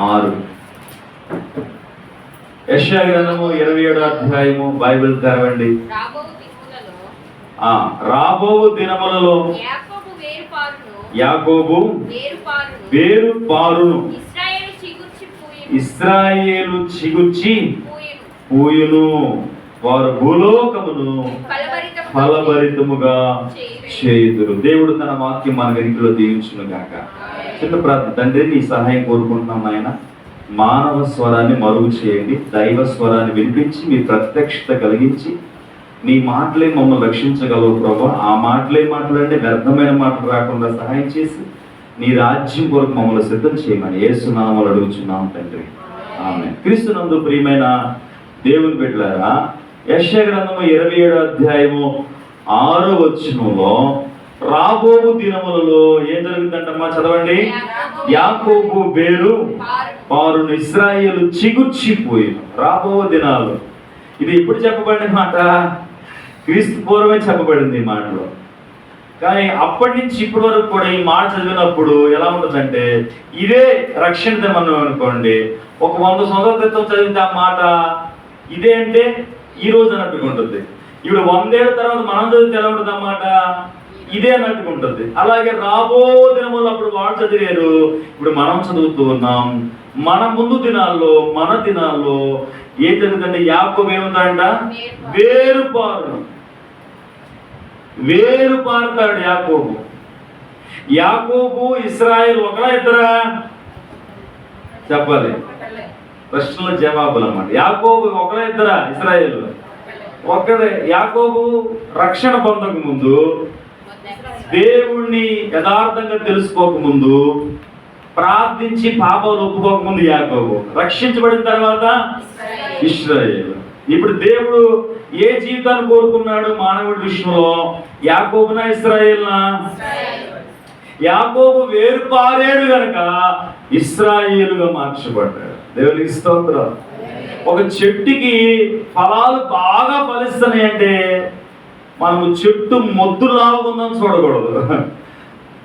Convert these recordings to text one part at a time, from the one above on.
6 యెషయా గ్రంథము 27వ అధ్యాయము. బైబిల్ తెరవండి. రాబో దినములలో యాకోబు వేరుపారును ఇశ్రాయేలు చిగుర్చి పూయును, వారు భూలోకమును ఫలభరితముగా చేయుదురు. దేవుడు తన వాక్యం మన వెనుకలో దీవించును గాక. చిన్న ప్రార్థన. తండ్రి, నీ సహాయం కోరుకుంటున్నాం ఆయన. మానవ స్వరాన్ని మరుగు చేయండి, దైవ స్వరాన్ని వినిపించి మీ ప్రత్యక్షత కలిగించి నీ మాటలే మమ్మల్ని రక్షించగలవు ప్రభా. ఆ మాటలే మాట్లాడి వ్యర్థమైన మాటలు రాకుండా సహాయం చేసి నీ రాజ్యం కొరకు మమ్మల్ని సిద్ధం చేయమని యేసు నామములో అడుగుచున్నాం తండ్రి, ఆమేన్. క్రీస్తునందు ప్రియమైన దేవుని బిడ్డలారా, యెషయా గ్రంథము 27వ అధ్యాయము 6వ వచనంలో రాబో దినములలో ఏం జరుగుతుందంటమ్మా? చదవండి. యాకోబు వేరు పారును ఇశ్రాయేలు చిగుర్చిపోయిన. రాబో దినాలు. ఇది ఎప్పుడు చెప్పబడిన మాట? క్రీస్తు పూర్వమే చెప్పబడింది ఈ మాటలో. కానీ అప్పటి నుంచి ఇప్పటి వరకు కూడా ఈ మాట చదివినప్పుడు ఎలా ఉంటుందంటే, ఇదే రక్షణ దినం అనుకోండి, ఒక 100 సంవత్సరాల క్రితం చదివితే ఆ మాట ఇదే అంటే ఈ రోజు అన్నట్టుగా ఉంటుంది. ఇప్పుడు 100 ఏళ్ళ తర్వాత మనం చదివితే ఎలా ఉంటుంది అన్నమాట? ఇదే అన్నట్టుగా ఉంటుంది. అలాగే రాబో దినములు అప్పుడు వాడు చదివారు, ఇప్పుడు మనం చదువుతూ ఉన్నాం. మన ముందు దినాల్లో, మన దినాల్లో ఏం జరుగుతుందంటే, యాకోబు ఏముందంట? వేరు పారుతాడు యాకోబు. యాకోబు ఇశ్రాయేలు ఒకలా ఇద్దరా? చెప్పాలి. ప్రశ్నల జవాబులు అన్నమాట. యాకోబు ఒకలా ఇద్దరా? ఇశ్రాయేలు ఒక్కడే. యాకోబు రక్షణ పొందక ముందు, దేవుణ్ణి యథార్థంగా తెలుసుకోకముందు, ప్రార్థించి పాపాలు ఒప్పుకోకముందు యాకోబు. రక్షించబడిన తర్వాత ఇశ్రాయేలు. ఇప్పుడు దేవుడు ఏ జీవితాన్ని కోరుకున్నాడు మానవుడి విషయంలో? యాకోబునా ఇశ్రాయేల్నా? యాకోబు వేరుపారేడు గనక ఇశ్రాయేలుగా మార్చబడ్డాడు. దేవునికి స్తోత్రం. ఒక చెట్టుకి ఫలాలు బాగా ఫలిస్తున్నాయి అంటే మనము చెట్టు మొద్దు లాగుందని చూడకూడదు.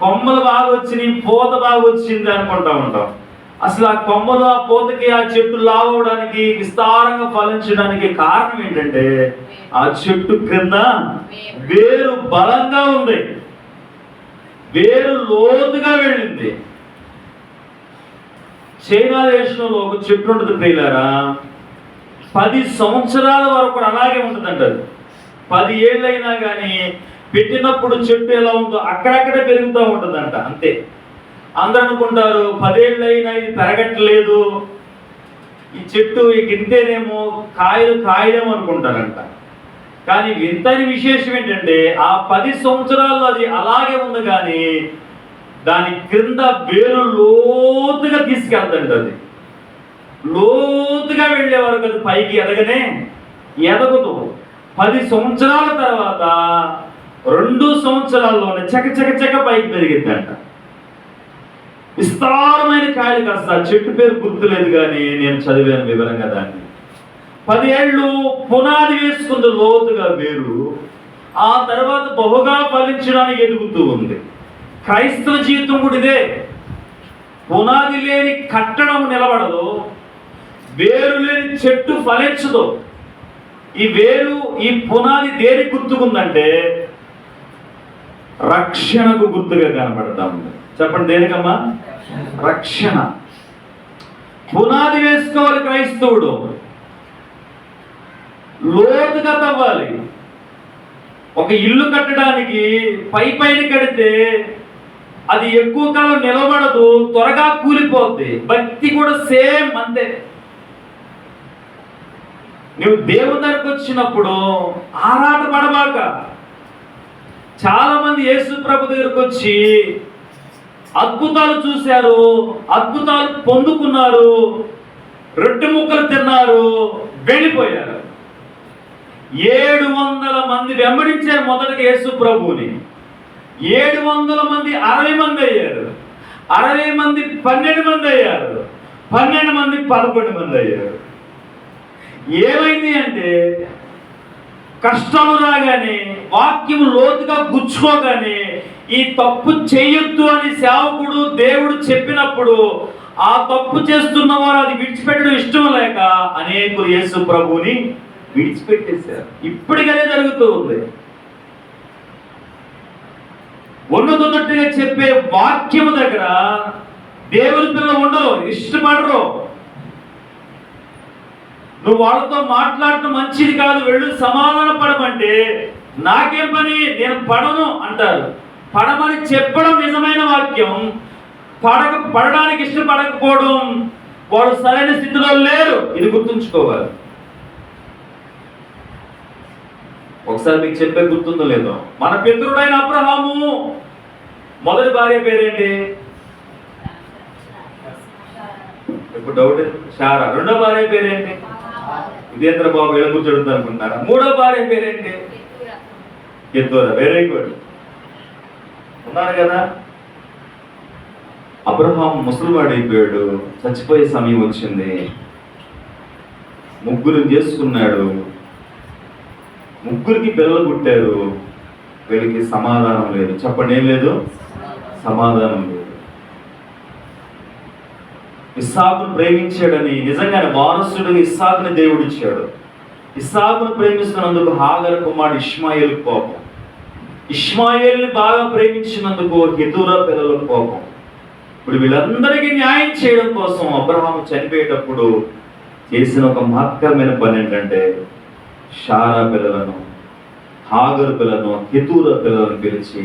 కొమ్మలు బాగా వచ్చినాయి, పూత బాగా వచ్చింది అనుకుంటా ఉంటాం. అసలు ఆ కొమ్మలు, ఆ పూతకి, ఆ చెట్టు లావడానికి, విస్తారంగా ఫలించడానికి కారణం ఏంటంటే, ఆ చెట్టు క్రింద వేరు బలంగా ఉంది, వేరు లోతుగా వెళ్ళింది. చైనా దేశంలో ఒక చెట్టు ఉంటుంది ప్రియులారా, 10 సంవత్సరాల వరకు అలాగే ఉంటుందంటారు. 10 ఏళ్ళైనా కానీ పెట్టినప్పుడు చెట్టు ఎలా ఉందో అక్కడక్కడే పెరుగుతూ ఉంటుందంట, అంతే. అందరూ అనుకుంటారు 10 ఏళ్ళైనా ఇది పెరగట్లేదు, ఈ చెట్టు ఇంతేనేమో, కాయలేమో అనుకుంటారంట. కానీ వింతని విశేషం ఏంటంటే, ఆ 10 సంవత్సరాల్లో అది అలాగే ఉంది, కానీ దాని క్రింద వేరు లోతుగా తీసుకెళ్తండి. అది లోతుగా వెళ్ళే వరకు అది పైకి ఎదగదు. 10 సంవత్సరాల తర్వాత 2 సంవత్సరాల్లోనే చక పైకి పెరిగిద్దంట. విస్తారమైన కాయలు కాస్త. చెట్టు పేరు గుర్తులేదు, కానీ నేను చదివాను వివరంగా దాన్ని. 10 ఏళ్ళు పునాది వేసుకుంది లోతుగా వేరు. ఆ తర్వాత బహుగా ఫలించడానికి ఎదుగుతూ ఉంది. క్రైస్తవ జీవితం కూడా ఇదే. పునాది లేని కట్టడం నిలబడదు, వేరు లేని చెట్టు ఫలించదు. ఈ వేరు, ఈ పునాది దేని గుర్తుకుందంటే రక్షణకు గుర్తుగా కనబడతా ఉంది. చెప్పండి, దేనికమ్మా? రక్షణ. పునాది వేసుకోవాలి క్రైస్తవుడు, లోతుగా తవ్వాలి. ఒక ఇల్లు కట్టడానికి పైన కడితే అది ఎక్కువ కాలం నిలబడదు, త్వరగా కూలిపోద్ది. భక్తి కూడా సేమ్ అంతే. నువ్వు దేవుని దగ్గరకు వచ్చినప్పుడు ఆరాట పడబాక. చాలా మంది యేసు ప్రభు దగ్గరకు వచ్చి అద్భుతాలు చూశారు, అద్భుతాలు పొందుకున్నారు, రొట్టె ముక్కలు తిన్నారు, వెళ్ళిపోయారు. 700 మంది వెంబడించారు మొదటిగా యేసు ప్రభువుని. 700 మంది 60 మంది అయ్యారు, 60 మంది 12 మంది అయ్యారు, 12 మంది 11 మంది అయ్యారు. ఏమైంది అంటే, కష్టాలు రాగానే, వాక్యం లోతుగా గుచ్చుకోగానే, ఈ తప్పు చేయొద్దు అని సేవకుడు దేవుడు చెప్పినప్పుడు ఆ తప్పు చేస్తున్న వారు అది విడిచిపెట్టడం ఇష్టం లేక అనేకులు యేసు ప్రభువుని విడిచిపెట్టేశారు. ఇప్పటికనే జరుగుతూ ఉంది. ఉన్నదొన్నట్టుగా చెప్పే వాక్యము దగ్గర దేవుని పిల్లలు ఉండరు, ఇష్టపడరు. నువ్వు వాళ్ళతో మాట్లాడటం మంచిది కాదు, వెళ్ళు సమాధాన పడమంటే నాకేం పని, నేను పడను అంటారు. పడమని చెప్పడం నిజమైన వాక్యం, పడడానికి ఇష్టపడకపోవడం వాడు సరైన స్థితిలో లేరు. ఇది గుర్తుంచుకోవాలి. ఒకసారి మీకు చెప్పే గుర్తుందో లేదో, మన పితరుడైన అబ్రహాము మొదటి భార్య పేరేంటి? ఇప్పుడు డౌట్, శారా. రెండో భార్య పేరేంటి? విజేంద్ర బాబు ఇలా కూర్చోడుతుంది అనుకుంటున్నారా? మూడో భార్య పేరేంటి? కెత్తూరా. వెరీ గుడ్, ఉన్నారు కదా. అబ్రహాం ముసలివాడు అయిపోయాడు, చచ్చిపోయే సమయం వచ్చింది. ముగ్గురు చేసుకున్నాడు, ముగ్గురికి పిల్లలు పుట్టారు. వీళ్ళకి సమాధానం లేదు. చెప్పండి, ఏం లేదు? సమాధానం లేదు. ఇస్సాకును ప్రేమించాడని, నిజంగానే వారసుడు ఇస్సాకుని దేవుడు ఇచ్చాడు. ఇస్సాకును ప్రేమిస్తున్నందుకు హాగరు కుమారుడు ఇష్మాయేలు కోపం, ఇష్మాయేల్ని బాగా ప్రేమించినందుకు హెతూరా పిల్లల కోపం. ఇప్పుడు వీళ్ళందరికీ న్యాయం చేయడం కోసం అబ్రహాము చనిపోయేటప్పుడు చేసిన ఒక మహత్తరమైన పని ఏంటంటే, శారా పిల్లలను, హాగరు పిల్లలను, హెతూరా పిల్లలను పిలిచి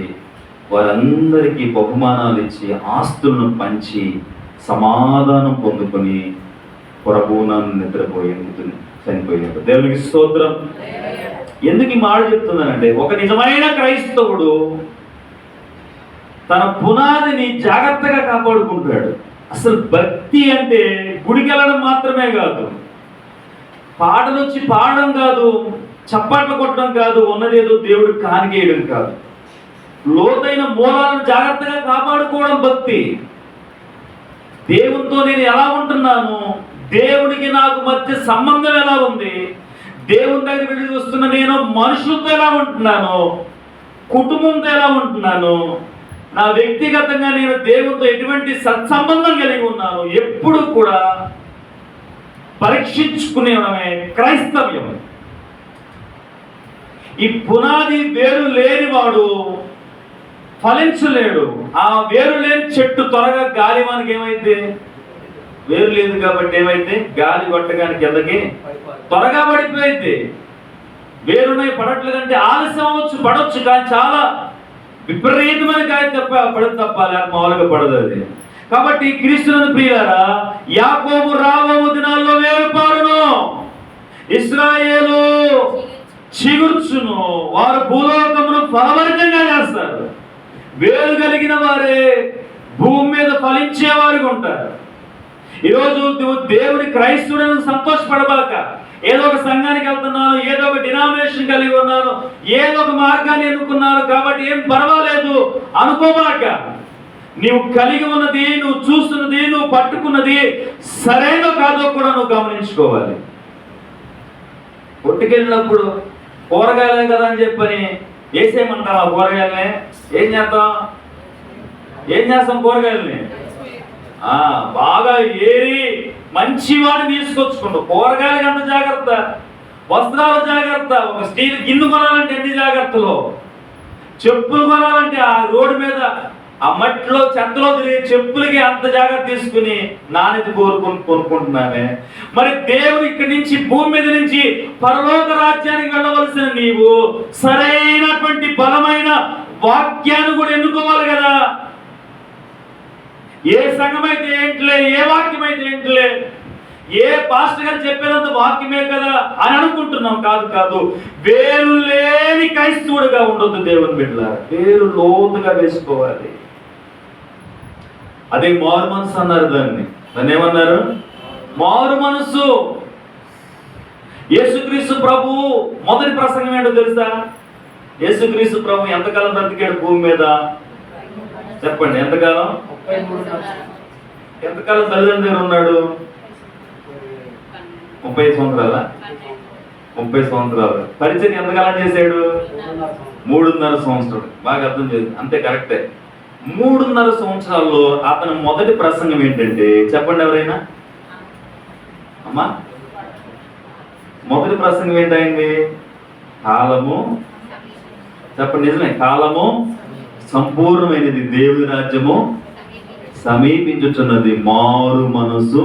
వారందరికీ బహుమానాలు ఇచ్చి ఆస్తులను పంచి సమాధానం పొందుకొని ప్రభువునాన్ని నిద్రపోయేందుకు చనిపోయాడు. దేవునికి స్తోత్రం. ఎందుకు ఈ మాట చెప్తున్నానంటే, ఒక నిజమైన క్రైస్తవుడు తన పునాదిని జాగ్రత్తగా కాపాడుకుంటాడు. అసలు భక్తి అంటే గుడికి వెళ్ళడం మాత్రమే కాదు, పాటలు వచ్చి పాడడం కాదు, చప్పట్లు కొట్టడం కాదు, ఉన్నదేదో దేవుడు కానికేయడం కాదు. లోతైన మూలాలను జాగ్రత్తగా కాపాడుకోవడం భక్తి. దేవునితో నేను ఎలా ఉంటున్నాను, దేవుడికి నాకు మధ్య సంబంధం ఎలా ఉంది, దేవుని దగ్గర వెళ్ళి వస్తున్న నేను మనుషులతో ఎలా ఉంటున్నాను, కుటుంబంతో ఎలా ఉంటున్నాను, నా వ్యక్తిగతంగా నేను దేవునితో ఎటువంటి సత్సంబంధం కలిగి ఉన్నాను, ఎప్పుడు కూడా పరీక్షించుకునేవడమే క్రైస్తవ్యం. ఈ పునాది వేరు లేని వాడు ఫలించలేడు. ఆ వేరు లేని చెట్టు త్వరగా గాలి మనకి ఏమైంది, వేరు లేదు కాబట్టి ఏమైంది, గాలి కొట్టగానే కిందకి త్వరగా పడిపోయింది. వేరునై పడట్లు కంటే ఆలస్యం అవ్వచ్చు, పడవచ్చు, కానీ చాలా విపరీతమైన గాలి పడదు తప్ప లేక మామూలుగా పడదు అది. కాబట్టి క్రీస్తునందు ప్రియులారా, యాకోబు రాబోవు దినాల్లో వేరుపారును, ఇశ్రాయేలు చిగుర్చును, వారు భూలోకమును ఫలభరితంగా చేస్తారు. వేరు కలిగిన వారే భూమి మీద ఫలించేవారుగా ఉంటారు. ఈరోజు నువ్వు దేవుని క్రైస్తవులను సంతోషపడబాక, ఏదో ఒక సంఘానికి వెళ్తున్నాను, ఏదో ఒక డినామినేషన్ కలిగి ఉన్నాను, ఏదో ఒక మార్గాన్ని ఎన్నుకున్నాను కాబట్టి ఏం పర్వాలేదు అనుకోబాక. నీవు కలిగి ఉన్నది, నువ్వు చూస్తున్నది, నువ్వు పట్టుకున్నది సరైన కాదో కూడా నువ్వు గమనించుకోవాలి. కొట్టుకెళ్ళినప్పుడు కూరగాయలే కదా అని చెప్పని వేసేయమంటాం. ఆ కూరగాయలనే ఏం చేస్తాం కూరగాయలని బాగా ఏరి మంచి వాడిని తీసుకొచ్చుకుంటాం. కూరగాయలకి అంత జాగ్రత్త, వస్త్రాలు జాగ్రత్త, ఒక స్టీల్ గిన్నె కొనాలంటే ఎన్ని జాగ్రత్తలు, చెప్పులు కొనాలంటే ఆ రోడ్డు మీద ఆ మట్టిలో చెత్తలో తిరిగే చెప్పులకి అంత జాగ్రత్త తీసుకుని నాణ్యత కొనుక్కుంటున్నానే. మరి దేవుడు ఇక్కడి నుంచి భూమి మీద నుంచి పరలోక రాజ్యానికి వెళ్ళవలసిన నీవు సరైనటువంటి బలమైన వాక్యాన్ని కూడా ఎన్నుకోవాలి కదా. ఏ సంఘం అయితే ఏంటిలే, ఏ వాక్యం అయితే ఏంటిలే, ఏ పాస్టర్ గారు చెప్పేదంత వాక్యమే కదా అని అనుకుంటున్నాం. కాదు, వేరు లేని క్రైస్తవుడిగా ఉండొద్దు దేవుని బిడ్డలారా. వేరు లోతుగా వేసుకోవాలి. అదే మారు మనసు అన్నారు. దాన్ని ఏమన్నారు? మారు మనసు. యేసుక్రీస్తు ప్రభు మొదటి ప్రసంగం ఏంటో తెలుసా? యేసుక్రీస్తు ప్రభు ఎంతకాలం బ్రతికాడు భూమి మీద? చెప్పండి, ఎంతకాలం? ఎంతకాలం తల్లిదండ్రుల దగ్గర ఉన్నాడు? 30 సంవత్సరాల 30 సంవత్సరాలు. పరిచయం ఎంతకాలం చేశాడు? 3.5 సంవత్సరాలు. బాగా అర్థం చేసి అంతే, కరెక్టే. 3.5 సంవత్సరాల్లో అతని మొదటి ప్రసంగం ఏంటంటే, చెప్పండి ఎవరైనా అమ్మా, మొదటి ప్రసంగం ఏంటైంది? కాలము, చెప్పండి నిజమే, కాలము సంపూర్ణమైనది, దేవుని రాజ్యము సమీపించుచున్నది, మారు మనసు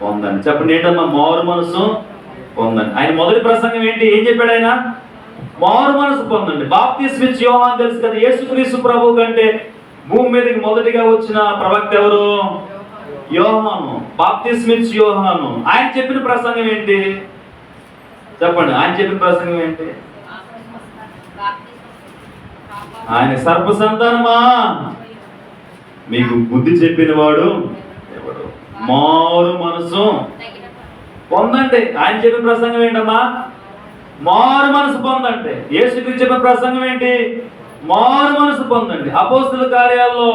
పొందండి. చెప్పండి ఏంటమ్మా? మారు మనసు పొందండి. ఆయన మొదటి ప్రసంగం ఏంటి? ఏం చెప్పాడు ఆయన? మారు మనసు పొందండి. బాప్తిస్మం ఇచ్చి యోహాను తెలుసు కదా, యేసుక్రీస్తు ప్రభు కంటే భూమి మీదకి మొదటిగా వచ్చిన ప్రవక్త ఎవరు? యోహాను. బాప్తిస్మం ఇచ్చి యోహాను. ఆయన చెప్పిన ప్రసంగం ఏంటి? చెప్పండి, ఆయన చెప్పిన ప్రసంగం ఏంటి? ఆయన సర్ప సంతానమా, మీకు బుద్ధి చెప్పిన వాడు ఎవడు? మారు మనసు పొందండి. ఆయన చెప్పిన ప్రసంగం ఏంటమ్మా? మారు మనసు పొందండి. యేసుక్రీస్తు చెప్పిన ప్రసంగం ఏంటి? మారు మనసు పొందండి. అపోస్తలుల కార్యాల్లో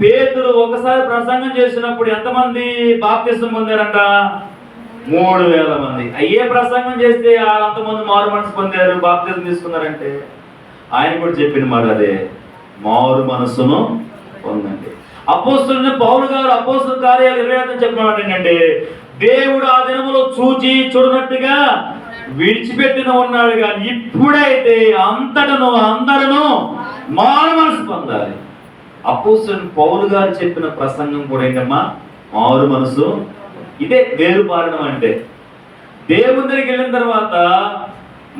పేతురు ఒకసారి ప్రసంగం చేసినప్పుడు ఎంతమంది బాప్తిస్మం పొందారంట? 3,000 మంది. ఏ ప్రసంగం చేస్తే అంతమంది మారు మనసు పొందారు, బాప్తిస్మం తీసుకున్నారంటే? ఆయన కూడా చెప్పిన మాట అదే, మారు మనసును పొందండి. అపోస్తలుని పౌలు గారు అపోస్తలుల కార్యాలు 25 చెప్పిన మాట ఏంటంటే, దేవుడు ఆ దినములో చూచి చూడనట్టుగా విడిచిపెట్టిన ఉన్నాడు, కానీ ఇప్పుడైతే అంతటను అందరూ మారు మనసు పొందాలి. అపోస్తలుని పౌలు గారు చెప్పిన ప్రసంగం కూడా ఏంటమ్మా? మారు మనసు. ఇదే వేరుపారడం అంటే. దేవుని దగ్గరికి వెళ్ళిన తర్వాత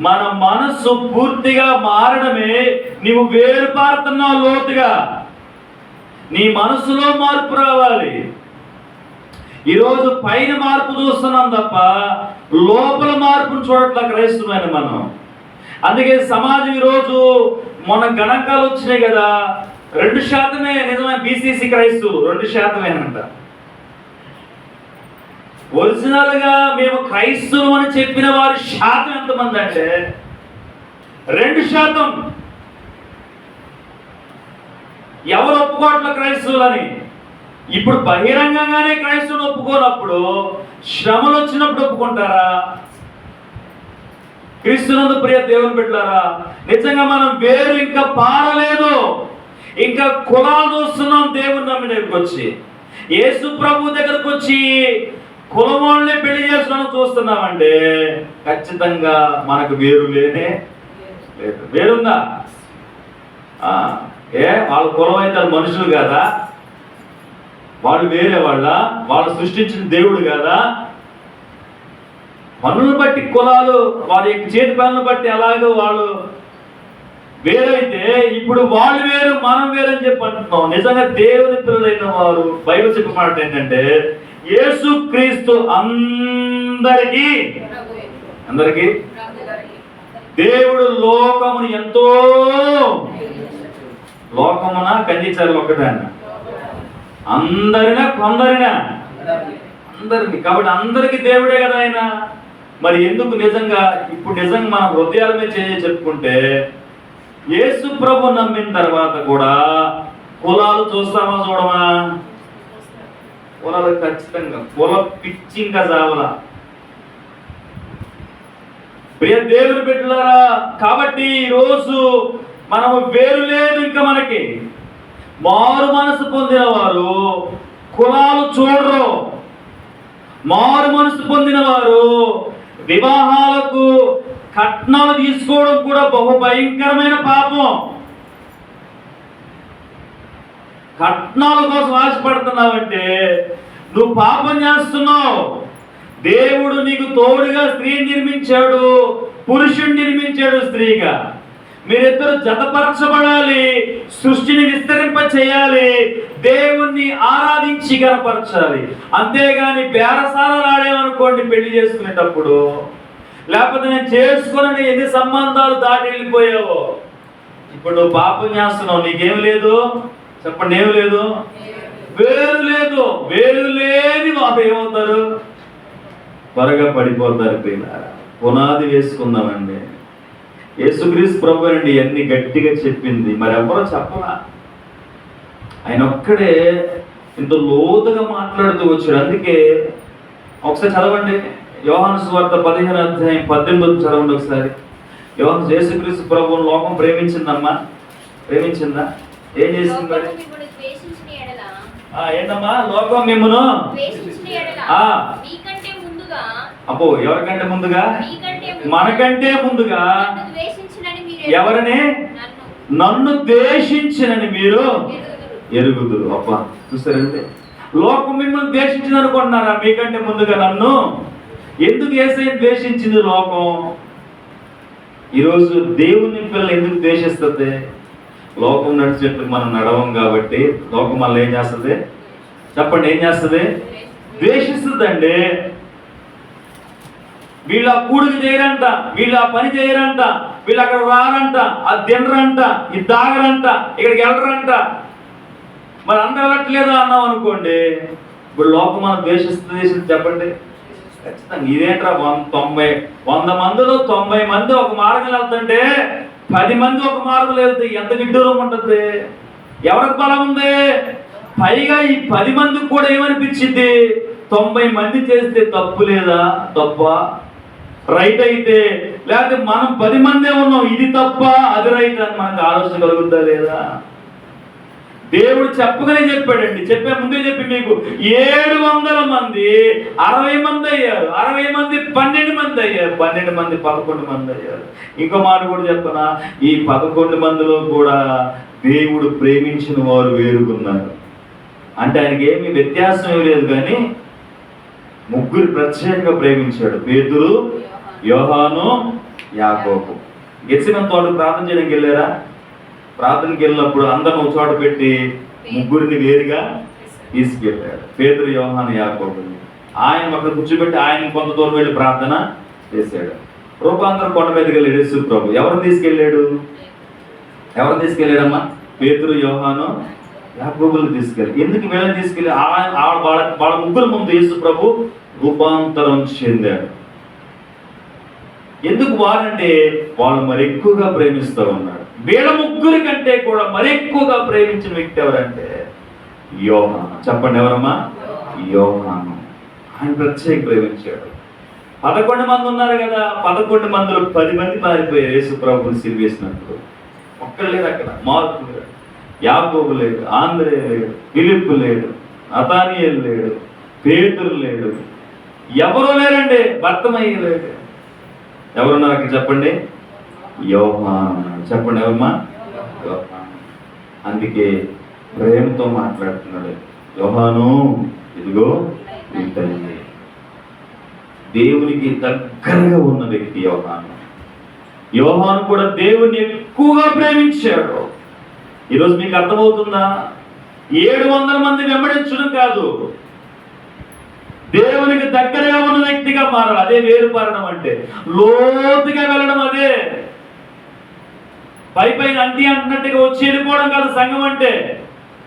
మన మనస్సు పూర్తిగా మారడమే. నీవు వేరుపారుతున్నావు లోతుగా, నీ మనసులో మార్పు రావాలి. ఈరోజు పైన మార్పు చూస్తున్నాం తప్ప లోపల మార్పును చూడట్ల క్రైస్తవులైన మనం. అందుకే సమాజం ఈరోజు మొన్న గణాంకాలు వచ్చినాయి కదా, 2% నిజమైన బీసీసీ క్రైస్తవులు 2%. ఒరిజినల్ గా మేము క్రైస్తవులు అని చెప్పిన వారి శాతం ఎంతమంది అంటే 2%. ఎవరు ఒప్పుకోవట్ల క్రైస్తవులని? ఇప్పుడు బహిరంగంగానే క్రైస్తవులు ఒప్పుకోనప్పుడు శ్రమలు వచ్చినప్పుడు ఒప్పుకుంటారా? క్రీస్తునందు ప్రియ దేవుని బిడ్డలారా, నిజంగా మనం వేరు ఇంకా పారలేదు. ఇంకా కులాలు చూస్తున్నాం. దేవుని నమ్మిన దగ్గరకు వచ్చి, యేసు ప్రభు దగ్గరకు వచ్చి కులం వాళ్ళని పెళ్లి చేసుకోవడం చూస్తున్నామంటే ఖచ్చితంగా మనకు వేరు లేనే లేదు. వేరుందా? వాళ్ళ కులం అయితే మనుషులు కాదా? వాళ్ళు వేరే వాళ్ళు సృష్టించిన దేవుడు కాదా? పనులను బట్టి కులాలు, వారి చేతి పనులను బట్టి అలాగో వాళ్ళు వేరైతే ఇప్పుడు వాళ్ళు వేరు మనం వేరు అని చెప్పి అంటున్నాం. నిజంగా దేవుని పిల్లలైన వారు బైబిల్ చెప్పే మాట ఏంటంటే, యేసుక్రీస్తు అందరికీ దేవుడు లోకమును ఎంతో, లోకమున కందించాలి ఒకటే, అందరినా కొందరినా? అందరినీ. కాబట్టి అందరికీ దేవుడే కదా ఆయన. మరి ఎందుకు నిజంగా ఇప్పుడు నిజంగా మన హృదయాల మీద చెప్పుకుంటే, యేసు ప్రభు నమ్మిన తర్వాత కూడా కులాలు చూస్తామా చూడమా? కులాలు ఖచ్చితంగా, కుల పిచ్చి ఇంకా చావలా. ప్రియ దేవుని బిడ్డలారా, కాబట్టి ఈరోజు మనము వేరు లేదు ఇంకా మనకి. మారు మనసు పొందిన వారు కులాలు చూడరు. మారు మనసు పొందిన వారు వివాహాలకు కట్నాలు తీసుకోవడం కూడా బహు భయంకరమైన పాపం. కట్నాల కోసం ఆశపడుతున్నావంటే నువ్వు పాపం చేస్తున్నావు. దేవుడు నీకు తోడుగా స్త్రీని నిర్మించాడు, పురుషుని నిర్మించాడు స్త్రీగా. మీరిద్దరు జతపరచబడాలి, సృష్టిని విస్తరింప చేయాలి, దేవుణ్ణి ఆరాధించి కనపరచాలి. అంతేగాని బేరసారాలు ఆడేమనుకోండి పెళ్లి చేసుకునేటప్పుడు, లేకపోతే నేను చేసుకుని ఎన్ని సంబంధాలు దాటి వెళ్ళిపోయావో. ఇప్పుడు నువ్వు పాపం చేస్తున్నావు, నీకేం లేదు? చెప్పండి, ఏం లేదు? వేరు లేదు. వేరు లేని వారు ఏమవుతారు? త్వరగా పడిపోతారు. పిల్లలు పునాది వేసుకుందామండి. యేసుక్రీస్తు ప్రభు అండి అన్ని గట్టిగా చెప్పింది, మరి ఎవరో చెప్పలా. ఆయన ఒక్కడే ఇంత లోతుగా మాట్లాడుతూ వచ్చాడు. అందుకే ఒకసారి చదవండి, యోహాను సువార్త 15:18 చదవండి ఒకసారి. యేసుక్రీస్తు ప్రభువును లోకం ప్రేమించిందమ్మా? ప్రేమించిందా? ఏం చేసింది మరి? ఏంటమ్మా? లోకం మిమ్మును అబ్బో, ఎవరికంటే ముందుగా? మనకంటే ముందుగా ఎవరిని? నన్ను ద్వేషించినని మీరు ఎరుగుదురు. అబ్బా, చూస్తారంటే లోకం మిమ్మల్ని ద్వేషించింది అనుకుంటున్నారా? మీకంటే ముందుగా నన్ను. ఎందుకు యేసయ్య ద్వేషించింది లోకం? ఈరోజు దేవుని పిల్లలు ఎందుకు ద్వేషిస్తుంది? లోకం నడిచేట్లు మనం నడవం కాబట్టి లోకం మళ్ళీ ఏం చేస్తుంది? చెప్పండి, ఏం చేస్తుంది? ద్వేషిస్తుందండి. వీళ్ళు ఆ కూడికి చేయరంట, వీళ్ళు ఆ పని చేయరంట, వీళ్ళు అక్కడ రారంట, అది తినరంట, ఇది తాగరంట, ఇక్కడికి వెళ్ళరంట. మరి అందరూ వెళ్ళట్లేదు అన్నాం అనుకోండి, ఇప్పుడు లోకం మనం ద్వేషిస్తుంది. చెప్పండి, ఖచ్చితంగా ఇదేంట్రా 100 మందిలో 90 మంది ఒక మార్గం వెళ్తుంటే 10 మంది ఒక మార్గం వెళ్తే ఎంత విడ్డూరం ఉంటుంది? ఎవరికి బలం ఉంది? పైగా ఈ 10 మందికి కూడా ఏమనిపించింది? 90 మంది చేస్తే తప్పు లేదా? తప్ప రైట్ అయితే, లేకపోతే మనం 10 మందే ఉన్నాం, ఇది తప్ప అది రైట్ అని మనకు ఆలోచన కలుగుద్దా లేదా? దేవుడు చెప్పగానే చెప్పాడండి. చెప్పే ముందే చెప్పి మీకు 700 మంది 60 మంది అయ్యారు, 60 మంది 12 మంది అయ్యారు, 12 మంది 11 మంది అయ్యారు. ఇంకో మాట కూడా చెప్పనా, ఈ 11 మందిలో కూడా దేవుడు ప్రేమించిన వారు వేరుగున్నారు. అంటే ఆయనకి ఏమి వ్యత్యాసం ఏమి లేదు, కానీ ముగ్గురు ప్రత్యేకంగా ప్రేమించాడు: పేతురు, యోహాను, యాకోబు. గెత్సేమనే తోట ప్రార్థన చేయడానికి వెళ్ళారా? ప్రార్థనకి వెళ్ళినప్పుడు అందరం ఒక చోట పెట్టి ముగ్గురిని వేరుగా తీసుకెళ్ళాడు. పేతురు, యోహాను, యాకోబుని ఆయన అక్కడ కూర్చోబెట్టి ఆయన కొంత దూరం వెళ్ళి ప్రార్థన చేశాడు. రూపాంతరం కొండ మీదకి వెళ్ళాడు యేసు ప్రభు. ఎవరిని తీసుకెళ్ళాడు? తీసుకెళ్ళాడమ్మా? పేతురు, యోహాను, యాకోబుని తీసుకెళ్ళి. ఎందుకు వీళ్ళని తీసుకెళ్ళి? వాళ్ళ ముగ్గురు ముందు యేసు ప్రభు రూపాంతరం చెందాడు. ఎందుకు? వారంటే వాళ్ళు మరి ఎక్కువగా ప్రేమిస్తూ ఉన్నాడు. వీళ్ళ ముగ్గురి కంటే కూడా మరి ఎక్కువగా ప్రేమించిన వ్యక్తి ఎవరంటే యోహాను. చెప్పండి, ఎవరమ్మా? యోహాను. ఆయన ప్రత్యేక ప్రేమించాడు. 11 మంది ఉన్నారు కదా, 11 మందిలో 10 మంది పారిపోయారు యేసు ప్రభువుని సిలువేసినప్పుడు. ఒక్కడు లేడు అక్కడ. మార్కు లేడు, యాకోబు లేడు, ఆంద్రే లేడు, ఫిలిప్పు లేడు, నతానియేలు లేడు, పేతురు లేడు, ఎవరు లేరండి. బర్తమయ్య లేడు. ఎవరున్నారు అక్కడ? చెప్పండి, యోహాను. చెప్పండి, ఎవరమ్మా? యోహాను. అందుకే ప్రేమతో మాట్లాడుతున్నాడు. యోహాను, ఇదిగో నీ తల్లి. దేవునికి దగ్గరగా ఉన్న వ్యక్తి యోహాను. యోహాను కూడా దేవుని ఎక్కువగా ప్రేమించాడు. ఈరోజు మీకు అర్థమవుతుందా? 700 మంది వెంబడించడం కాదు, దేవునికి దగ్గరగా ఉన్న వ్యక్తిగా మారాలి. అదే వేరుపారడం అంటే, లోతుగా వెళ్ళడం. అదే పైన అంటి అంటున్నట్టుగా వచ్చి వెళ్ళిపోవడం కాదు సంఘం అంటే.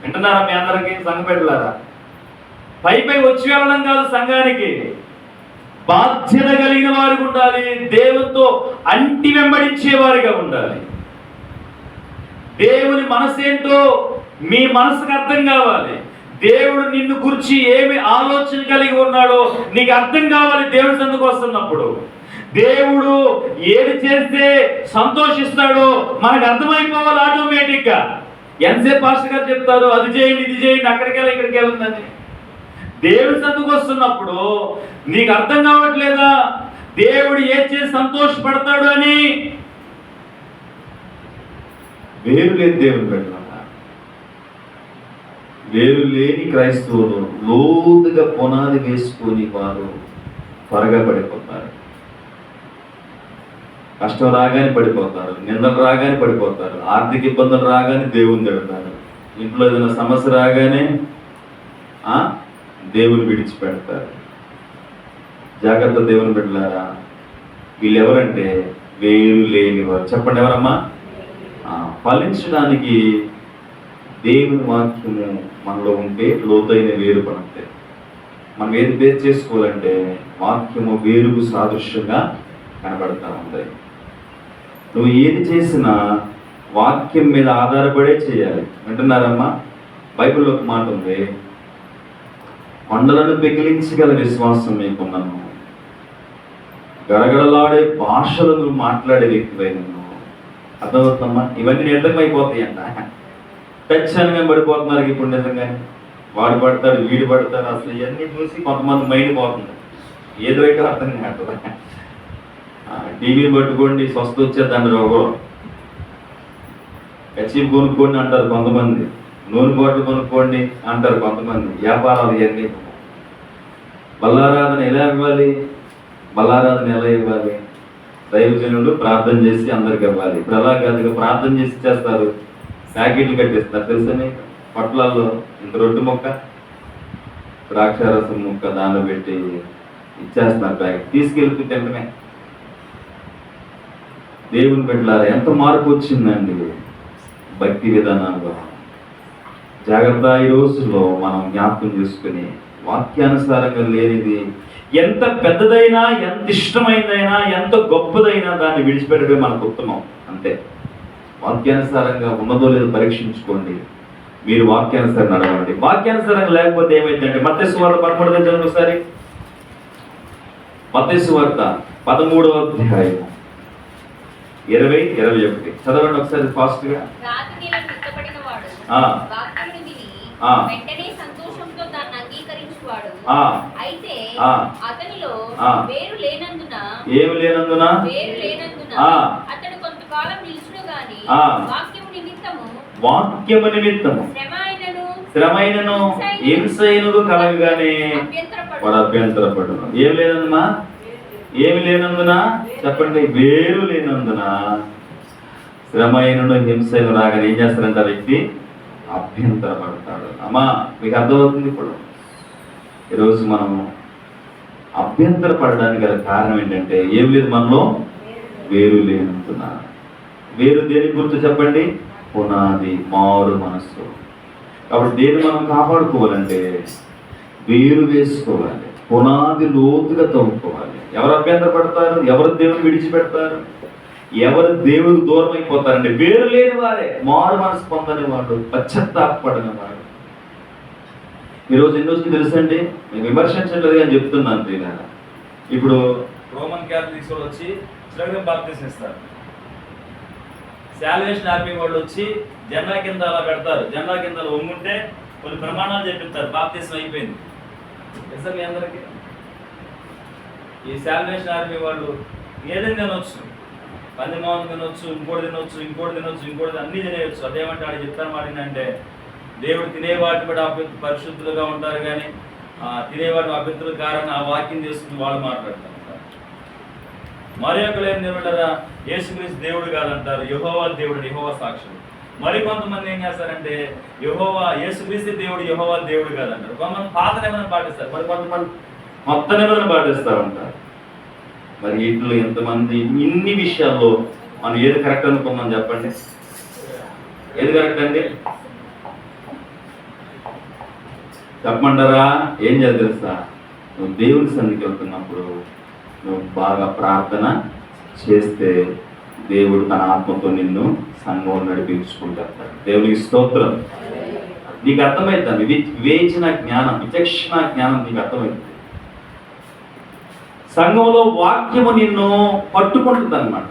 వింటున్నారా? మీ అందరికీ సంఘం పెట్టలారా? పై వచ్చి వెళ్ళడం కాదు సంఘానికి. బాధ్యత కలిగిన వారికి ఉండాలి, దేవునితో అంటి వెంబడించేవారిగా ఉండాలి. దేవుని మనసు ఏంటో మీ మనసుకు అర్థం కావాలి. దేవుడు నిన్ను గురించి ఏమి ఆలోచన కలిగి ఉన్నాడో నీకు అర్థం కావాలి. దేవుడి సందుకు వస్తున్నప్పుడు దేవుడు ఏది చేస్తే సంతోషిస్తాడో మనకు అర్థమైపోవాలి ఆటోమేటిక్గా. ఎంతసేపు పాస్టర్ గారు చెప్తారు, అది చేయండి, ఇది చేయండి, అక్కడికి వెళ్ళి ఇక్కడికి వెళ్ళిందని. దేవుడి సందుకు వస్తున్నప్పుడు నీకు అర్థం కావట్లేదా దేవుడు ఏది చేసి సంతోషపడతాడు అని? వేరు లేదు దేవుని పెట్టిన. వేరు లేని క్రైస్తవులు లోతుగా పునాది వేసుకొని వారు త్వరగా పడిపోతారు. కష్టం రాగానే పడిపోతారు, నిందలు రాగానే పడిపోతారు, ఆర్థిక ఇబ్బందులు రాగానే దేవుని తిడతారు, ఇంట్లో ఏదైనా సమస్య రాగానే దేవుని విడిచిపెడతారు. జాగ్రత్త దేవుని బిడ్డలారా, వీళ్ళు ఎవరంటే వేరు లేని వారు. చెప్పండి, ఎవరమ్మా? ఫలించడానికి దేవుని వాక్యము మనలో ఉంటే లోతైన వేరు పడితే మనం ఏది బేస్ చేసుకోవాలంటే వాక్యము వేరుకు సాదృశ్యంగా కనబడతా ఉంటాయి. నువ్వు ఏది చేసినా వాక్యం మీద ఆధారపడే చేయాలి. వింటున్నారమ్మా? బైబిల్లో ఒక మాట ఉంది, కొండలను పెకిలించగల విశ్వాసం మీకున్నాను, గడగడలాడే భాషలు నువ్వు మాట్లాడే వ్యక్తివై నువ్వు. అర్థమవుతుందమ్మా? ఇవన్నీ నిర్ణయమైపోతాయి అంట. టచ్చానిగా పడిపోతున్నారు ఇప్పుడు నిజంగానే. వాడు పడతాడు, వీడు పడతాడు, అసలు ఇవన్నీ చూసి కొంతమంది మైండ్ పోతుంది. ఏదో అయితే అర్థం కాదు. టీవీ పట్టుకోండి స్వస్థ వచ్చేద్దండి ఒకరు, కచ్చిప్ కొనుక్కోండి అంటారు కొంతమంది, నూనె బాటలు కొనుక్కోండి అంటారు కొంతమంది. వ్యాపారాలు ఇవన్నీ. బల్లారాధన ఎలా ఇవ్వాలి? బల్లారాధన ఎలా ఇవ్వాలి? దైవజనులు ప్రార్థన చేసి అందరికి ఇవ్వాలి. ఇప్పుడు అలా కాదు, ప్రార్థన చేసి చేస్తారు, ప్యాకెట్లు కట్టిస్తారు. తెలుసని పొట్లాల్లో ఇంత రొట్టె ముక్క, ద్రాక్షారసం ముక్క దానిలో పెట్టి ఇచ్చేస్తున్నారు ప్యాకెట్, తీసుకెళ్తూ తింటమే. దేవుని పెట్టారు. ఎంత మార్పు వచ్చిందండి భక్తి విధానాల్లో. జాగ్రత్త. ఈ రోజుల్లో మనం జ్ఞాపకం చేసుకుని వాక్యానుసారంగా లేనిది ఎంత పెద్దదైనా, ఎంత ఇష్టమైనదైనా, ఎంత గొప్పదైనా దాన్ని విడిచిపెట్టడమే మనకు ఉత్తమం. అంతే. వాక్యానుసారంగా ఉన్నదో లేదో పరీక్షించుకోండి. మీరు వాక్యానుసారం నడవండి. వాక్యానుసారంగా లేకపోతే ఏమైందంటే మత్తయి సువార్త 13వ అధ్యాయం ఒకసారి, మత్తయి సువార్త 13వ అధ్యాయం 20-21 చదవండి ఒకసారి ఫాస్ట్ గా. ఏమి లేనందున వాక్యము నిమిత్తము శ్రమైనను హింసైనను కలగగానే వాడు అభ్యంతరపడును. ఏం లేదన్నా, ఏమి లేనందున చెప్పండి, వేరు లేనందున శ్రమైనను హింసైను రాగానే ఏం చేస్తారంట వ్యక్తి? అభ్యంతరపడతాడు. అమ్మా మీకు అర్థమవుతుంది. ఇప్పుడు ఈరోజు మనం అభ్యంతరపడడానికి గల కారణం ఏంటంటే ఏం లేదు మనలో, వేరు లేనందున. వేరు దేని గుర్తు చెప్పండి? పునాది, మారు మనస్సు. కాబట్టి దేని మనం కాపాడుకోవాలంటే వేరు వేసుకోవాలి, పునాది లోతుగా తవ్వుకోవాలి. ఎవరు అభ్యంతరపడతారు? ఎవరు దేవుని విడిచిపెడతారు? ఎవరు దేవుడికి దూరం అయిపోతారంటే వేరు లేని వారే, మారు మనసు పొందని వాడు, పశ్చాత్తాపడిన వాడు. ఈరోజు ఎన్నో తెలుసండి, నేను విమర్శించట్లేదు అని చెప్తున్నాను. నేను ఇప్పుడు రోమన్ క్యాథలిక్స్ వాళ్ళు వచ్చి శ్రగం బాప్తిసం ఇస్తారు. శాల్వేషన్ ఆర్మీ వాళ్ళు వచ్చి జెండా కింద అలా పెడతారు. జెండా కింద ఒంగుంటే కొన్ని ప్రమాణాలు చెప్పిస్తారు, బాప్తిసం అయిపోయింది. తెలుసా మీ అందరికీ? ఈ శాల్వేషన్ ఆర్మీ వాళ్ళు ఏదైనా తినొచ్చు, పందిమావం తినొచ్చు, ఇంకోటి తినొచ్చు, ఇంకోటి తినొచ్చు, ఇంకోటి అన్నీ తినేయచ్చు. అదేమంటే ఆడు చెప్తాను మాట ఏంటంటే దేవుడు తినేవాటి కూడా పరిశుద్ధులుగా ఉంటారు, కానీ తినేవాటి అభ్యంతరుల కారణంగా ఆ వాక్యం చేసుకుని వాళ్ళు మాట్లాడతారు. మరి ఒకరు ఏం నిలబడ్డారా? యేసుక్రీస్తు దేవుడు కాదంటారు, యెహోవా దేవుడు, యెహోవా సాక్షులు. మరి కొంతమంది ఏం చేస్తారంటే యెహోవా యేసుక్రీస్తు దేవుడు, యెహోవా దేవుడు కాదంటారు. కొంతమంది పాత నిబంధన పాటిస్తారు, మరి కొంతమంది కొత్త నిబంధన పాటిస్తారు అంటారు. మరి వీటిలో ఎంతమంది ఇన్ని విషయాల్లో మనం ఏది కరెక్ట్ అనుకున్నాం చెప్పండి? ఏది కరెక్ట్ అండి చెప్పమంటారా? ఏం చేయాలి తెలుసా? నువ్వు దేవుని సన్నిధికి వెళ్తున్నప్పుడు నువ్వు బాగా ప్రార్థన చేస్తే దేవుడు తన ఆత్మతో నిన్ను సంఘం నడిపించుకుంటాడు. దేవునికి స్తోత్రం. నీకు అర్థమవుతుంది, వివేచన జ్ఞానం, విచక్షణ జ్ఞానం నీకు అర్థమవుతుంది. సంఘంలో వాక్యము నిన్ను పట్టుకుంటుంది అన్నమాట.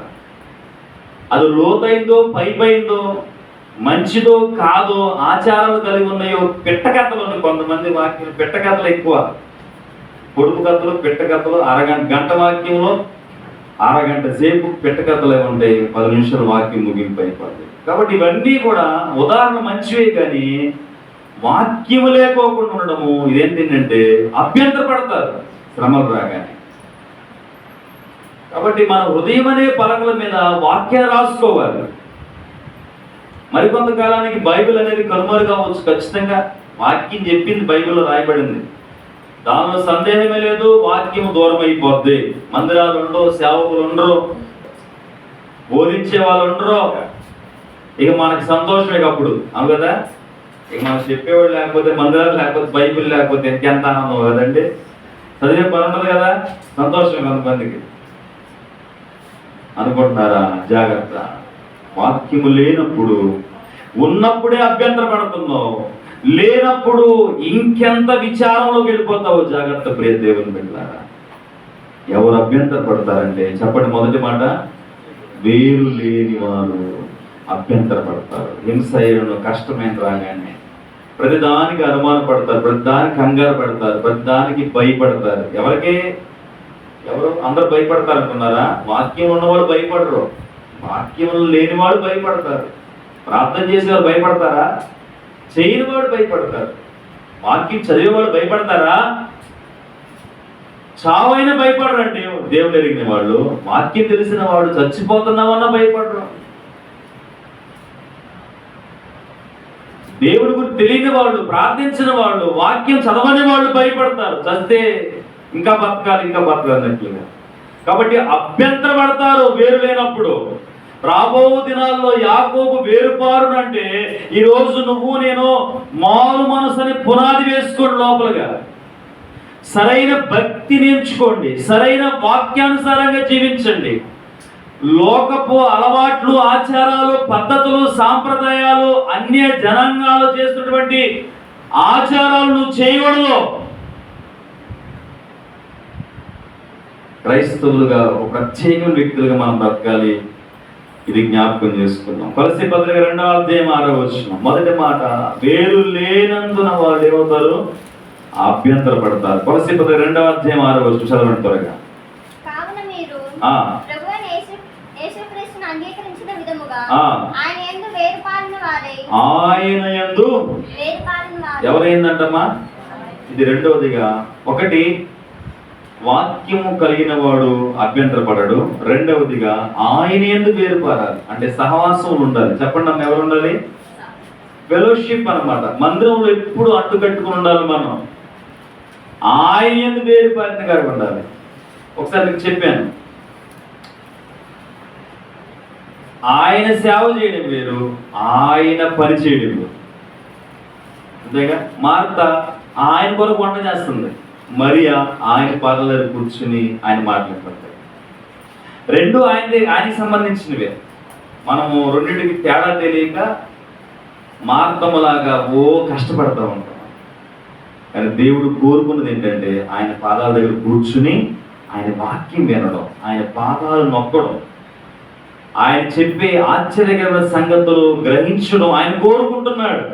అది లోతైందో పైపైందో, మంచిదో కాదో, ఆచారాలు కలిగి ఉన్నాయో, పిట్టకథలు ఉన్నాయి కొంతమంది. వాక్యం పిట్టకథలు ఎక్కువ, పొడుపు కథలు, పిట్టకథలు. గంట వాక్యంలో అరగంట సేపు పిట్టకథలు ఉంటాయి, 10 నిమిషాల వాక్యం ముగింపు అయిపోతుంది. కాబట్టి ఇవన్నీ కూడా ఉదాహరణ మంచివే, కానీ వాక్యము లేకోకుండా ఉండడము ఇదేంటంటే అభ్యంతరపడతారు శ్రమలు రాగానే. కాబట్టి మన హృదయం అనే పలకల మీద వాక్యాన్ని రాసుకోవాలి. మరికొంతకాలానికి బైబిల్ అనేది కనుమరు కావచ్చు. ఖచ్చితంగా వాక్యం చెప్పింది బైబిల్లో రాయబడింది, దానిలో సందేహమే లేదు. వాక్యం దూరం అయిపోద్ది, మందిరాలు ఉండవు, సేవకులు ఉండరు, బోధించే వాళ్ళు ఉండరు. ఇక మనకి సంతోషమే అప్పుడు, అవును కదా? ఇక మనం చెప్పేవాళ్ళు లేకపోతే, మందిరాలు లేకపోతే, బైబిల్ లేకపోతే ఇంకెంత ఆనందం కదండి. చదివే పని ఉండదు కదా, సంతోషం కొంతమందికి. అనుకుంటున్నారా? జాగ్రత్త. వాక్యము లేనప్పుడు, ఉన్నప్పుడే అభ్యంతరపడుతున్నావు, లేనప్పుడు ఇంకెంత విచారంలో వెళ్ళిపోతావు. జాగ్రత్త ప్రియ దేవుని బిడ్డలారా. ఎవరు అభ్యంతరపడతారంటే చెప్పండి, మొదటి మాట, వేరు లేని వారు. అభ్యంతరపడతారు. హింస అయినను కష్టమైన రాగానే ప్రతిదానికి అనుమాన పడతారు, ప్రతిదానికి కంగారు పడతారు, ప్రతిదానికి భయపడతారు. ఎవరు అందరు భయపడతారు అనుకున్నారా? వాక్యం ఉన్నవాడు భయపడరు, వాక్యం లేనివాడు భయపడతారు. ప్రార్థన చేసేవాడు భయపడతారా? చేయని వాడు భయపడతారు. వాక్యం చదివేవాడు భయపడతారా? చావైనా భయపడరు. అంటే దేవుడు ఎరిగిన వాళ్ళు, వాక్యం తెలిసిన వాడు చచ్చిపోతున్నామన్నా భయపడరు. దేవుడి గురించి తెలియని వాళ్ళు, ప్రార్థించిన వాళ్ళు, వాక్యం చదవని వాళ్ళు భయపడతారు. చస్తే ఇంకా బతకాలి అన్నట్లుగా. కాబట్టి అభ్యంతరపడతారు వేరు లేనప్పుడు. రాబో దినాల్లో యాకోబు వేరుపారునంటే ఈరోజు నువ్వు నేను మారు మనసుని పునాది వేసుకోండి. లోపలగా సరైన భక్తిని ఎంచుకోండి, సరైన వాక్యానుసారంగా జీవించండి. లోకపు అలవాట్లు, ఆచారాలు, పద్ధతులు, సాంప్రదాయాలు, అన్య జనాంగాలు చేస్తున్నటువంటి ఆచారాలు నువ్వు చేయకూడదు. క్రైస్తవులుగా ఒక ప్రత్యేకమైన వ్యక్తులుగా మనం బ్రతకాలి. ఇది జ్ఞాపకం చేసుకున్నాం. కొలస్సీ పత్రిక 2వ అధ్యాయం 6వ వచనం మొదటి మాట, వేరు లేనందున వాళ్ళు ఏమవుతారు? అభ్యంతరపడతారు. కొలస్సీ పత్రిక 2వ అధ్యాయం 6వ వచనం చదవండి త్వరగా. ఆయన యందు ఎవరైందంటమ్మా? ఇది రెండవదిగా, ఒకటి వాక్యము కలిగిన వాడు అభ్యంతరపడడు. రెండవదిగా ఆయన యందు వేరుపారాలి, అంటే సహవాసం ఉండాలి. చెప్పండి అమ్మ, ఎవరు ఉండాలి? ఫెలోషిప్ అన్నమాట. మందిరంలో ఎప్పుడు అడ్డుకట్టుకుని ఉండాలి మనం. ఆయన యందు వేరుపారిన గారు ఉండాలి. ఒకసారి మీకు చెప్పాను, ఆయన సేవ చేయడం వేరు, ఆయన పని చేయడం వేరు. అంతేగా? మార్త ఆయన కొరకు వంట చేస్తుంది, మరియా ఆయన పాదాల దగ్గర కూర్చుని ఆయన మాట్లాడుతుంటారు. రెండు ఆయనకి సంబంధించినవే. మనము రెండింటికి తేడా తెలియక మార్తములాగా కష్టపడతా ఉంటాం. కానీ దేవుడు కోరుకున్నది ఏంటంటే ఆయన పాదాల దగ్గర కూర్చుని ఆయన వాక్యం వినడం, ఆయన పాదాలు నొక్కడం, ఆయన చెప్పే ఆశ్చర్యకరమైన సంగతులు గ్రహించడం ఆయన కోరుకుంటున్నాడు.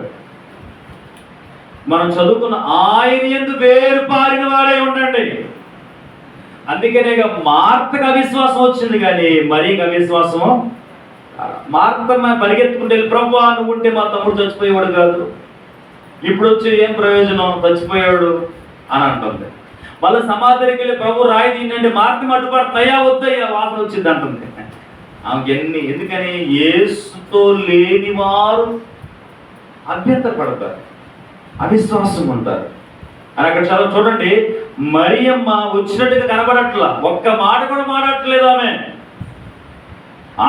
మనం చదువుకున్న ఆయన యందు వేరుపారిన వారే ఉండండి. అందుకనే మార్తకు అవిశ్వాసం వచ్చింది, కానీ మరీకి అవిశ్వాసము. మార్త పరిగెత్తుకుంటే, ప్రభువా నువ్వు ఉంటే మా తమ్ముడు చచ్చిపోయేవాడు కాదు, ఇప్పుడు వచ్చి ఏం ప్రయోజనం, చచ్చిపోయాడు అని అంటుంది. మళ్ళీ సమాధికి వెళ్ళి ప్రభు రాయి తినండి, మార్త అడ్డుపడతాయా వద్దయ్యా వాసన వచ్చింది అంటుంది. ఆమెకి ఎందుకని యేసుతో లేని వారు అభ్యంతరపడతారు, అవిశ్వాసం ఉంటారు అని అక్కడ చాలా చూడండి. మరియమ్మ వచ్చినట్టుగా కనబడట్లా, ఒక్క మాట కూడా మాట్లాడట్లేదు ఆమె.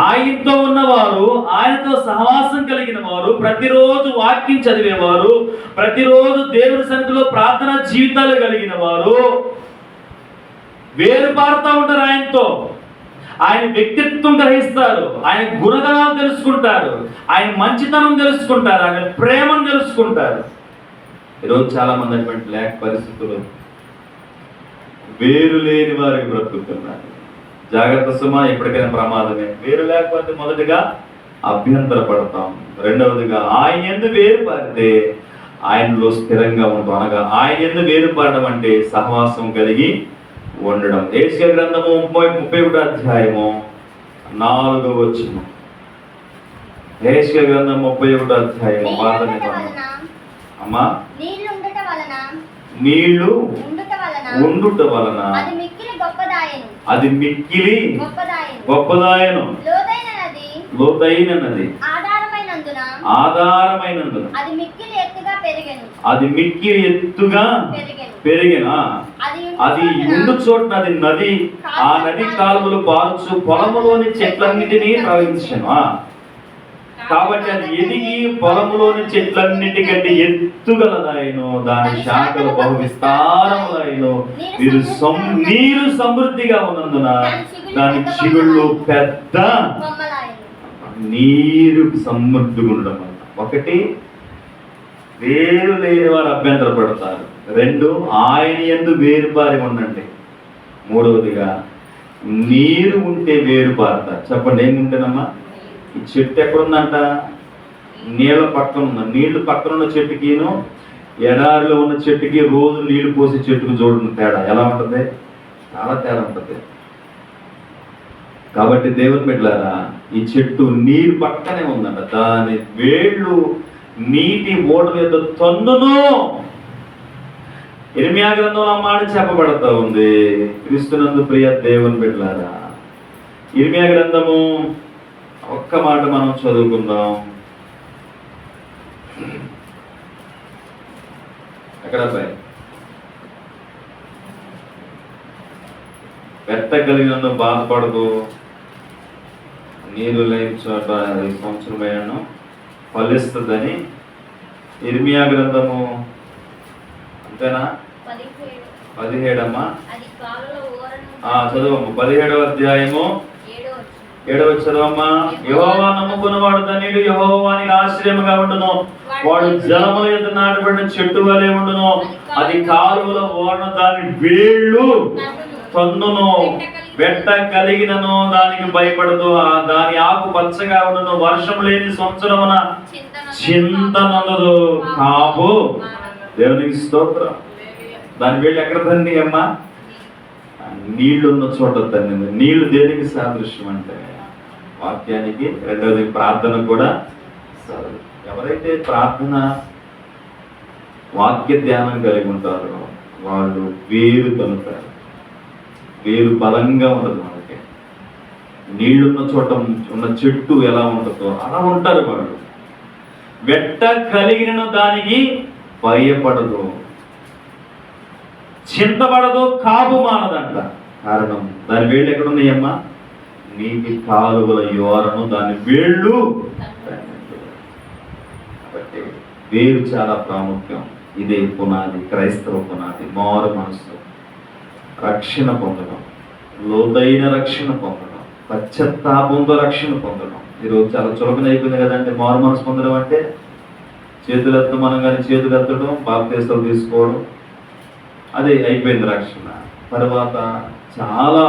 ఆయనతో ఉన్నవారు, ఆయనతో సహవాసం కలిగిన వారు, ప్రతిరోజు వాక్యం చదివేవారు, ప్రతిరోజు దేవుని సన్నిధిలో ప్రార్థన జీవితాలు కలిగిన వారు వేరుపారుతూ ఉంటారు. ఆయనతో ఆయన వ్యక్తిత్వం గ్రహిస్తారు, ఆయన గుణగణాలు తెలుసుకుంటారు, ఆయన మంచితనం తెలుసుకుంటారు, ఆయన ప్రేమను తెలుసుకుంటారు. ఈరోజు చాలా మంది అటువంటి లేక పరిస్థితులు, వేరు లేని వారికి బ్రతుకుతున్నారు. జాగ్రత్త సుమా, ఎప్పటికైనా ప్రమాదమే. వేరు లేకపోతే మొదటిగా అభ్యంతరపడతాం, రెండవదిగా ఆయన యందు వేరుపారితే ఆయనలో స్థిరంగా ఉంటాం. అనగా ఆయన యందు వేరుపారడం అంటే సహవాసం కలిగి ఉండడం. యెషయా గ్రంథము 31వ అధ్యాయము 4వ వచనం. యెషయా గ్రంథం 31వ అధ్యాయము 4వ వచనం. అమ్మా, నీళ్లు ఉండుట వలన అది మిక్కిలి గొప్పదాయను, లోతైన నది ఆధారమైనందున అది మిక్కిలి ఎత్తుగా పెరిగిన అది ఉండు చోట నది ఆ నది కాలువలు పారుచు పొలములోని చెట్లన్నిటినీ ప్రవహించను. కాబట్టి అది ఎదిగి పొలములోని చెట్లన్నిటికంటే ఎత్తుగలదాయను, దాని శాఖలు బహు విస్తారములైను, నీరు సమృద్ధిగా ఉన్నందున దాని చిగుళ్ళు పెద్ద. నీరు సమృద్ధిగా ఉండడం వల్ల ఒకటి, వేరు లేని వారు అభ్యంతరపడతారు. రెండు, ఆయన యందు వేరుపారి ఉండండి. మూడవదిగా, నీరు ఉంటే వేరుపారుతారు. చెప్పండి, ఏముంటేనమ్మా? ఈ చెట్టు ఎక్కడుందంట? నీళ్ళ పక్కన ఉన్న, నీళ్లు పక్కన ఉన్న చెట్టుకిను ఎడారిలో ఉన్న చెట్టుకి రోజు నీళ్లు పోసే చెట్టుకు చూడండి తేడా ఎలా ఉంటుంది? చాలా తేడా ఉంటుంది. కాబట్టి దేవుని బిడ్డలారా, ఈ చెట్టు నీరు పక్కనే ఉందంట, దాని వేళ్ళు నీటి ఓటల యొక్క తన్నును. ఇర్మియా గ్రంథంలో ఆ మాట చెప్పబడతా ఉంది. క్రీస్తునందు ప్రియ దేవుని బిడ్డలారా, ఇర్మియా గ్రంథము ఒక్క మాట మనం చదువుకుందాం. ఎక్కడ పెట్టగలిగినందు బాధపడదు, నీరు లేని చోట ఈ సంవత్సరమైన ఫలిస్తుందని ఇర్మియా గ్రంథము అంతేనా 17 చదువమ్మ. 17వ అధ్యాయము 7వ చదవమ్మా. యెహోవా నమ్ముకున్నవాడు ధన్యుడు, యెహోవానికి ఆశ్రయముగా ఉండును. వాడు జలముల యొద్ద నాటబడిన చెట్టు వలె ఉండును. అది కాలువల ఓరన దాని వేళ్ళు తన్నును. వెట్ట కలిగినను దానికి భయపడదు. దాని ఆకు పచ్చగా ఉండును. వర్షం లేని సంవత్సరమున చింతనొందదు. కాపు దేవునికి స్తోత్రం. దాని వేళ్ళు ఎక్కడ తన్ని అమ్మా? నీళ్లున్న చోట తన్నింది. నీళ్లు దేనికి సాదృశ్యం అంటే వాక్యానికి, రెండవది ప్రార్థన కూడా. ఎవరైతే ప్రార్థన వాక్య ధ్యానం కలిగి ఉంటారో వాళ్ళు వేరు తనుతారు. వేరు బలంగా ఉండదు. మనకి నీళ్లున్న చోట ఉన్న చెట్టు ఎలా ఉంటుందో అలా ఉంటారు వాళ్ళు. వెట్ట కలిగిన దానికి భయపడదు, చింతపడదు, కాపు మానదంట. కారణం దాని వేళ్ళు ఎక్కడున్నాయమ్మా? నీటి కాలువల యోరను దాని వేళ్ళు. కాబట్టి వేరు చాలా ప్రాముఖ్యం. ఇదే పునాది, క్రైస్తవ పునాది. మారు మనసు, రక్షణ పొందడం, లోతైన రక్షణ పొందడం, పశ్చాత్తాపంతో రక్షణ పొందడం. ఈరోజు చాలా చులకన అయిపోయింది కదండి మారు మనసు పొందడం అంటే. చేతులు ఎత్తు, మనం కానీ చేతులు ఎత్తడం, బాప్తీసాలు తీసుకోవడం, అదే అయిపోయింది రక్షణ. తర్వాత చాలా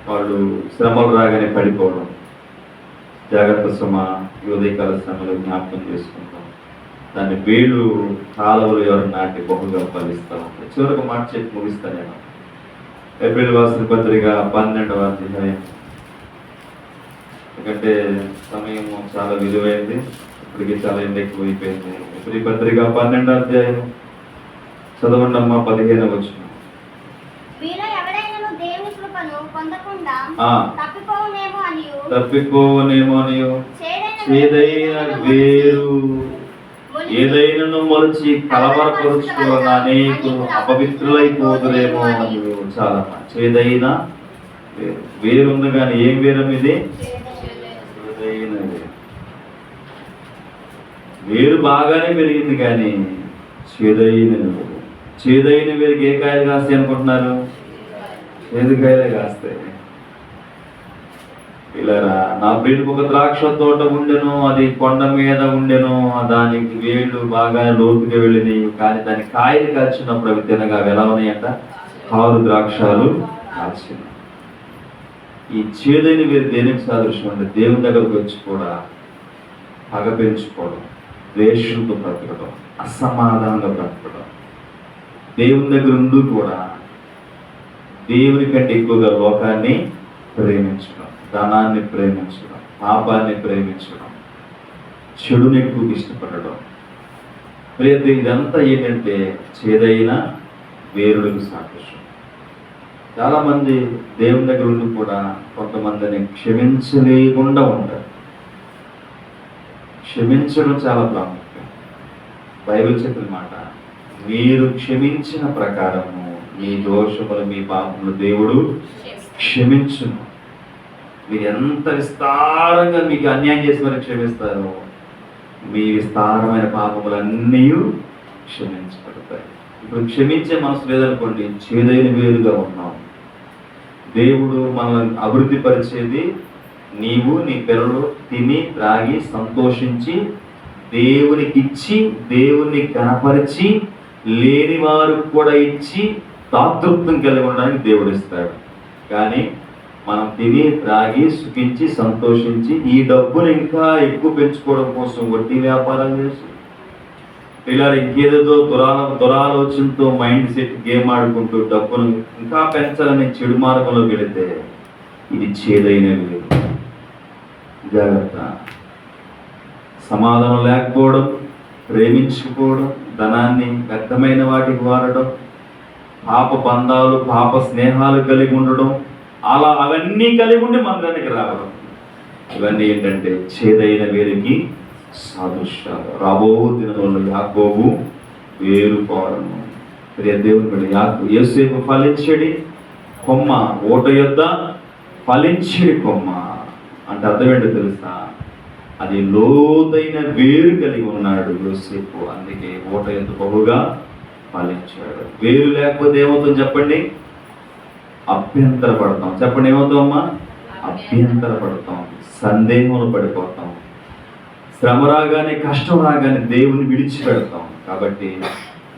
వాళ్ళు శ్రమలు రాగానే పడిపోవడం. జాగ్రత్త శ్రమ, ఉదయకాల శ్రమలు జ్ఞాపకం చేసుకుంటాం. దాన్ని వేళ్ళు కాలువలు ఎవరు నాటి బహుగా ఫలిస్తూ ఉంటాయి. చివరికి మాట చెప్పి ముగిస్తాను నేను. ఏప్రిల్ రాసిన పత్రిక 12వ అధ్యాయం. ఎందుకంటే సమయం చాలా విలువైంది, ఇప్పటికీ చాలా ఎక్కువ అయిపోయింది. ఏప్రిల్ పత్రిక 12వ అధ్యాయం చదవండి అమ్మా. 15వ వచనం. తప్పిపోనేమో అనియు చేదైన వేరు ఏదైనా మొలిచి కలవరపరుచుకున్న అనేకులు అపవిత్రులైపోతురేమో అని. చాలా చేదైన వేరుంది కానీ ఏం వేరం ఇది? చేదైన వేరు బాగానే పెరిగింది కానీ చేదైన వేరుకి ఏ కాయలు కాస్తాయి అనుకుంటున్నారు? చేదుకాయలే కాస్తాయి. ఇలా నా ప్రియుడికి ఒక ద్రాక్ష తోట ఉండెను, అది కొండ మీద ఉండెను. దానికి వేళ్ళు బాగా లోతుగా వెళ్ళినాయి, కానీ దాని కాయలు కాల్చినప్పుడు అవి తినగా అవి ఎలా ఉన్నాయంట? 6 ద్రాక్షాలు కాల్చిన. ఈ చేదైన వేరు దేనికి సాదృశ్యం అంటే దేవుని దగ్గరకు వచ్చి కూడా పగ పెంచుకోవడం, ద్వేషంతో బ్రతకడం, అసమాధానంగా బ్రతకడం. దేవుని దగ్గర ఉండి కూడా దేవుని కంటే ఎక్కువగా లోకాన్ని ప్రేమించడం, ధనాన్ని ప్రేమించడం, పాపాన్ని ప్రేమించడం, చెడుని ఎక్కువ ఇష్టపడడం. ప్రియత ఇదంతా ఏంటంటే చేదైన వేరులకు సాదృశ్యం. చాలామంది దేవుని దగ్గర ఉండి కూడా కొంతమందిని క్షమించలేకుండా ఉంటారు. క్షమించడం చాలా ప్రాముఖ్యం. బైబిల్ చెప్పిన మాట, మీరు క్షమించిన ప్రకారము మీ దోషములు, మీ పాపములు దేవుడు క్షమించును. మీరు ఎంత విస్తారంగా మీకు అన్యాయం చేసి మరి క్షమిస్తారో మీ విస్తారమైన పాపములన్నీ క్షమించబడతాయి. ఇప్పుడు క్షమించే మనసు లేదనుకోండి, చేదైన వేరుగా ఉన్నాం. దేవుడు మనల్ని అభివృద్ధి పరిచేది నీవు నీ పిల్లలు తిని త్రాగి సంతోషించి దేవునికి ఇచ్చి దేవుణ్ణి కనపరిచి లేని వారు కూడా ఇచ్చి దాతృత్వం కలిగి ఉండడానికి దేవుడు ఇస్తాడు. కానీ మనం తిని త్రాగి సుఖించి సంతోషించి ఈ డబ్బును ఇంకా ఎక్కువ పెంచుకోవడం కోసం వడ్డీ వ్యాపారాలు చేసి ఇలా ఇంకేదో దురాలోచనతో మైండ్ సెట్ గేమ్ ఆడుకుంటూ డబ్బును ఇంకా పెంచాలని చెడు మార్గంలో వెళితే ఇది చేదైనవి. జాగ్రత్త. సమాధానం లేకపోవడం, ప్రేమించుకోవడం, ధనాన్ని వ్యర్థమైన వాటికి వాడడం, పాప బంధాలు పాప స్నేహాలు కలిగి ఉండడం, అలా అవన్నీ కలిగి ఉండి మందిరానికి రావడం, ఇవన్నీ ఏంటంటే చేదైన వేరుకి సాదృశ్యాలు. రాబో దినంలో యాకోబు వేరుకోవడము. దేవుని బిడ్డ యోసేపు ఫలించడి కొమ్మ, ఓట యొద్ద ఫలించడి కొమ్మ అంటే అర్థం ఏంటో తెలుసా? అది లోతైన వేరు కలిగి ఉన్నాడు యోసేపు, అందుకే ఓట యొద్ద బహుగా ఫలించాడు. వేరు లేకపోతే ఏమవుతుంది చెప్పండి? అభ్యంతర పడతాం. చెప్పండి, ఏమవుతామమ్మా? అభ్యంతర పడతాం, సందేహంలో పడిపోతాం, శ్రమ రాగానే కష్టం రాగానే దేవుని విడిచిపెడతాం. కాబట్టి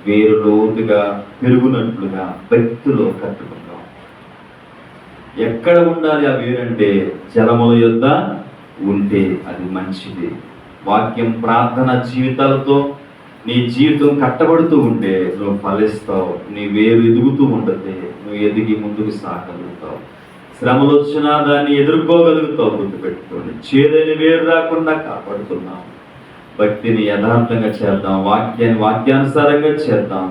వేరు లోతుగా పెరుగునట్లుగా భక్తిలో కట్టుకుంటాం. ఎక్కడ ఉండాలి ఆ వేరంటే జలముల యొద్ద ఉంటే అది మంచిది. వాక్యం ప్రార్థన జీవితాలతో నీ జీవితం కట్టబడుతూ ఉంటే నువ్వు ఫలిస్తావు, నీ వేరు ఎదుగుతూ ఉంటుంది, నువ్వు ఎదిగి ముందుకు సాగలుగుతావు. శ్రమలు వచ్చినా దాన్ని ఎదుర్కోగలుగుతావు. గుర్తుపెట్టుకోండి, చేదైన వేరు రాకుండా కాపాడుతున్నాం. భక్తిని యథార్థంగా చేద్దాం, వాక్యానుసారంగా చేద్దాం,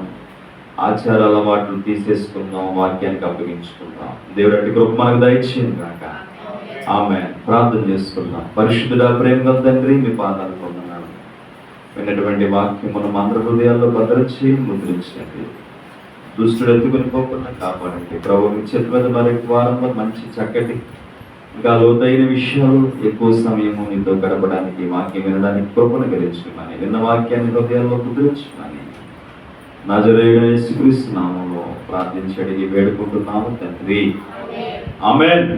ఆచార అలవాట్లు తీసేసుకుందాం, వాక్యానికి అప్పగించుకుందాం. దేవుడు అట్టి కృప మనకు దయచేయండి కాక. ఆమె ప్రార్థన చేసుకుందాం. పరిశుద్ధుడా, ప్రేమ గల తండ్రి, మీ పాదాలు పొందన్నాను. విన్నటువంటి వాక్యం మనం అందరి హృదయాల్లో భద్రించి ముద్రించండి. దుష్టుడు ఎత్తుకుని పోకుండా కాపాడండి ప్రభు. మీ చేతి మీద మరి వారంలో మంచి చక్కటి ఇంకా లోతైన విషయాలు ఎక్కువ సమయము నీతో గడపడానికి, వాక్యం వినడానికి కృపను కలిగించుకున్నాను. విన్న వాక్యాన్ని హృదయాల్లో ముద్రించుకున్నాను. నజరేయుడైన యేసుక్రీస్తు నామములో ప్రార్థించి అడిగి వేడుకుంటున్నాము తండ్రి. ఆమేన్.